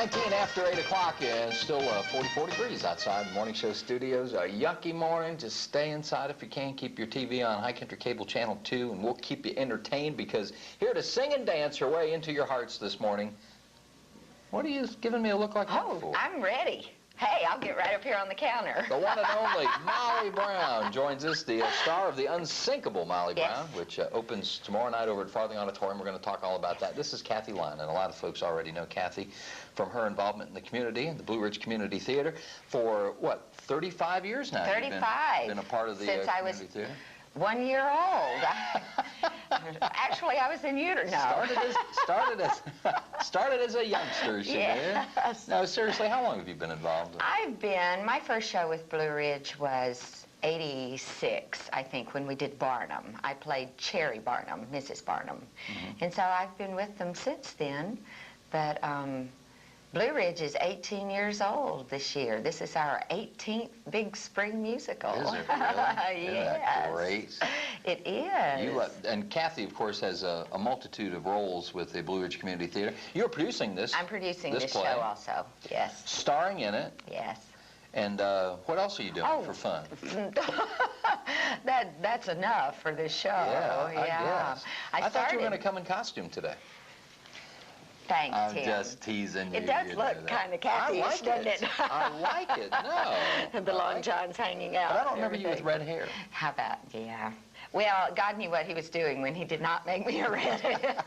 19 after 8 o'clock and still 44 degrees outside the morning show studios. A yucky morning. Just stay inside if you can. Keep your TV on High Country Cable Channel 2, and we'll keep you entertained because here to sing and dance your way into your hearts this morning. What are you giving me a look like that for? I'm ready. Hey, I'll get right up here on the counter. The one and only Molly Brown joins us, the star of the unsinkable Molly Brown, which opens tomorrow night over at Farthing Auditorium. We're going to talk all about that. This is Kathy Lyon, and a lot of folks already know Kathy from her involvement in the community, in the Blue Ridge Community Theater, for, what, 35 years now? 35. You've been a part of the community theater? 1 year old. Actually, I was in utero. No. Started as a youngster, she did. No, seriously, how long have you been involved? My first show with Blue Ridge was 86, I think, when we did Barnum. I played Cherry Barnum, Mrs. Barnum. And so I've been with them since then. But Blue Ridge is 18 years old this year. This is our 18th big spring musical. Is it really? Yes. Isn't that great? It is. And Kathy, of course, has a multitude of roles with the Blue Ridge Community Theater. You're producing this. I'm producing this play. show also, yes. Starring in it. Yes. And what else are you doing for fun? That's enough for this show. Yeah, I guess. I thought you were going to come in costume today. Thanks, I'm Tim. just teasing you. It does look kind of Kathy-ish, doesn't it? I like it, no. The long johns hanging out. But I don't remember you with red hair. How about, yeah. Well, God knew what he was doing when he did not make me a redhead.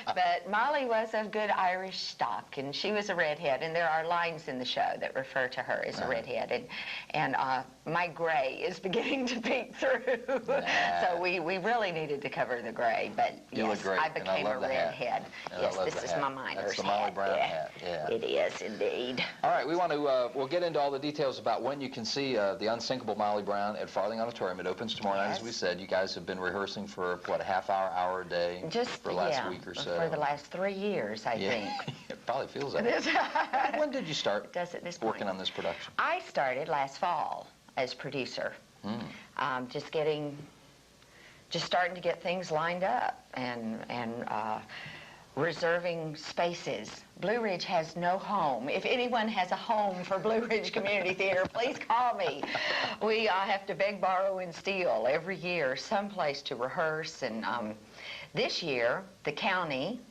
But Molly was of good Irish stock, and she was a redhead, and there are lines in the show that refer to her as a redhead, and my gray is beginning to peek through. So we really needed to cover the gray, but yes, I became a redhead. Yes, this is my miner's hat. That's the Molly Brown hat, yeah. It is indeed. All right, we want to, we'll get into all the details about when you can see the unsinkable Molly Brown at Farthing Auditorium. It opens tomorrow night, as we said. You guys have been rehearsing for, what, a half hour a day? Just, for the last week or so. For the last 3 years, I think. It probably feels that way. When did you start working on this production? I started last fall as producer. Just starting to get things lined up and reserving spaces. Blue Ridge has no home. If anyone has a home for Blue Ridge Community Theater, please call me. We have to beg, borrow, and steal every year someplace to rehearse. And this year, the county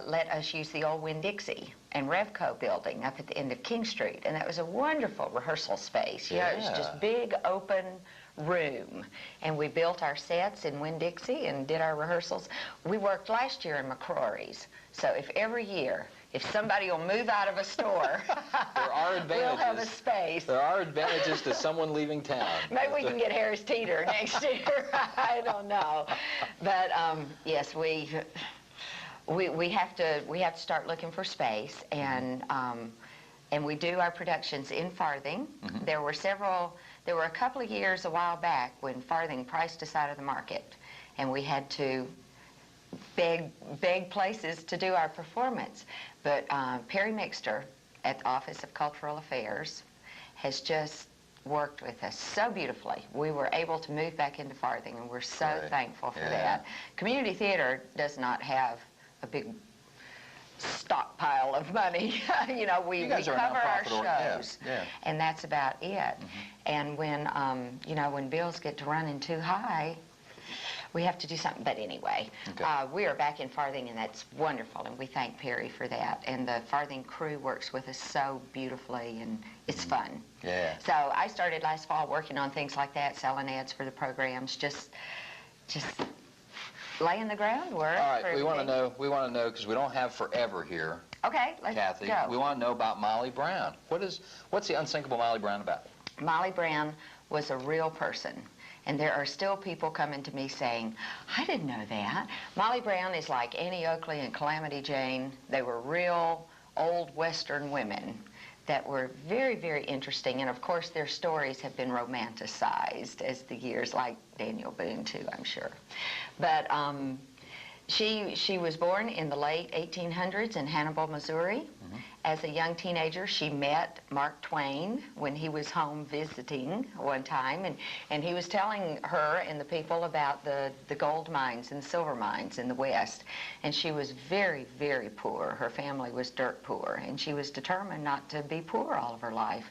let us use the old Winn-Dixie and Revco building up at the end of King Street. And that was a wonderful rehearsal space. You know, it was just big, open room. And we built our sets in Winn-Dixie and did our rehearsals. We worked last year in McCrory's. So if every year, if somebody will move out of a store, there are advantages. We'll have a space. There are advantages to someone leaving town. Maybe we can get Harris Teeter next year. I don't know. But yes, we have to start looking for space, and we do our productions in Farthing. There were a couple of years a while back when Farthing priced us out of the market, and we had to beg places to do our performance. But Perry Mixter at the Office of Cultural Affairs has just worked with us so beautifully. We were able to move back into Farthing, and we're so thankful for that. Community theater does not have a big stockpile of money. You know, we cover our shows, and that's about it. And when you know, when bills get to running too high, we have to do something. But anyway, we are back in Farthing, and that's wonderful, and we thank Perry for that. And the Farthing crew works with us so beautifully, and it's fun. So I started last fall working on things like that, selling ads for the programs, just laying the groundwork. All right, we want to know, because we don't have forever here. Okay, let's Kathy, go. we want to know about Molly Brown. What's the unsinkable Molly Brown about? Molly Brown was a real person. And there are still people coming to me saying, I didn't know that. Molly Brown is like Annie Oakley and Calamity Jane. They were real old Western women that were very, very interesting. And of course, their stories have been romanticized as the years, like Daniel Boone too, I'm sure. But she was born in the late 1800s in Hannibal, Missouri, as a young teenager, she met Mark Twain when he was home visiting one time, and he was telling her and the people about the gold mines and silver mines in the West. And she was very, very poor. Her family was dirt poor, and she was determined not to be poor all of her life.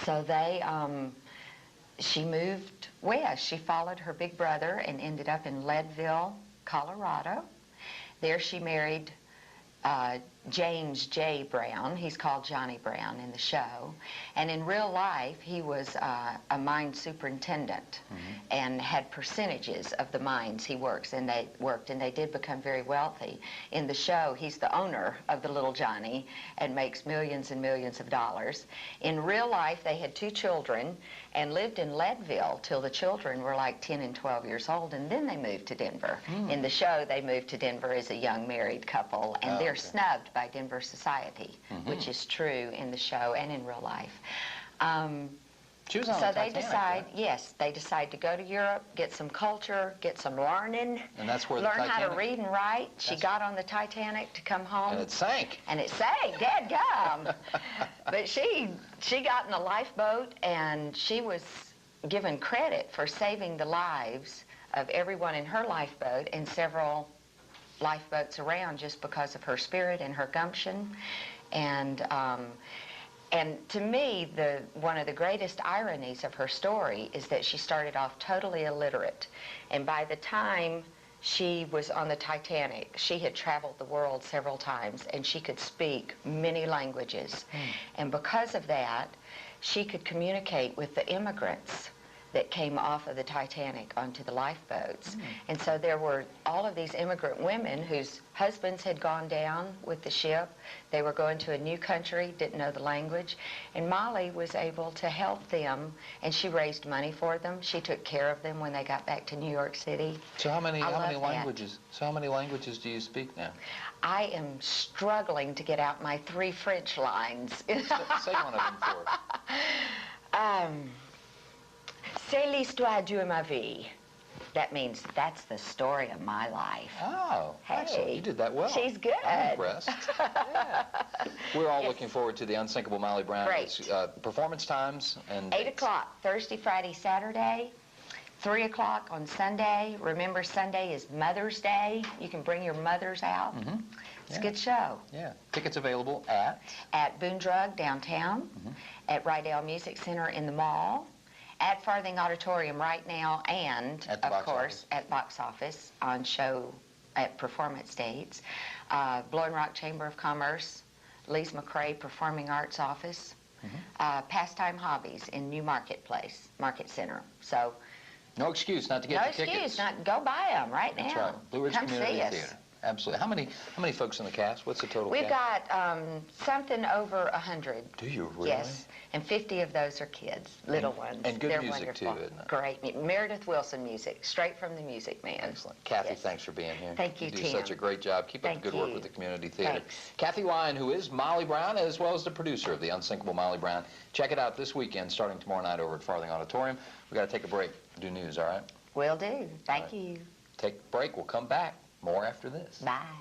So she moved west. She followed her big brother and ended up in Leadville, Colorado. There she married James J. Brown. He's called Johnny Brown in the show. And in real life, he was a mine superintendent and had percentages of the mines he worked, and they did become very wealthy. In the show, he's the owner of the little Johnny and makes millions and millions of dollars. In real life, they had 2 children and lived in Leadville till the children were like 10 and 12 years old, and then they moved to Denver. In the show, they moved to Denver as a young married couple, and they're snubbed by Denver society, which is true in the show and in real life. She was on so the they Titanic, decide, right? yes, they decide to go to Europe, get some culture, get some learning, And that's where learn the how to Titanic... read and write. She got on the Titanic to come home. And it sank. And it sank, dadgum. But she got in the lifeboat, and she was given credit for saving the lives of everyone in her lifeboat and several lifeboats around just because of her spirit and her gumption. And to me, one of the greatest ironies of her story is that she started off totally illiterate. And by the time she was on the Titanic, she had traveled the world several times, and she could speak many languages. And because of that, she could communicate with the immigrants that came off of the Titanic onto the lifeboats. And so there were all of these immigrant women whose husbands had gone down with the ship. They were going to a new country, didn't know the language, and Molly was able to help them, and she raised money for them. She took care of them when they got back to New York City. So how many languages? So how many languages do you speak now? I am struggling to get out my 3 French lines. Say one of them for us. C'est l'histoire de ma vie. That means that's the story of my life. Oh, Hey. excellent. You did that well. She's good. I'm impressed. Yeah. We're all looking forward to the Unsinkable Molly Brown. Great. It's, performance times and 8 o'clock, Thursday, Friday, Saturday. 3 o'clock on Sunday. Remember, Sunday is Mother's Day. You can bring your mothers out. It's a good show. Yeah. Tickets available at? At Boone Drug downtown, at Rydell Music Center in the mall, at Farthing Auditorium right now, and, of course, at Box Office on show at performance dates. Blowing Rock Chamber of Commerce, Lise McRae Performing Arts Office, Pastime Hobbies in New Market Center. So, no excuse not to get the tickets. No excuse, go buy them right now. That's right. Blue Ridge Come Community see us. Theater. Absolutely. How many folks in the cast? What's the total We've cast? got something over 100. Do you really? Yes, and 50 of those are kids, little ones. And good They're music wonderful. too, isn't it? Great. Meredith Wilson music, straight from the Music Man. Excellent. Kathy, Yes. thanks for being here. Thank you, do Tim. such a great job. Keep up Thank the good work you. with the community theater. Thanks. Kathy Lyon, who is Molly Brown, as well as the producer of the Unsinkable Molly Brown. Check it out this weekend, starting tomorrow night over at Farthing Auditorium. We've got to take a break, do news, all right? Will do. Thank you. Take a break. We'll come back. More after this. Bye.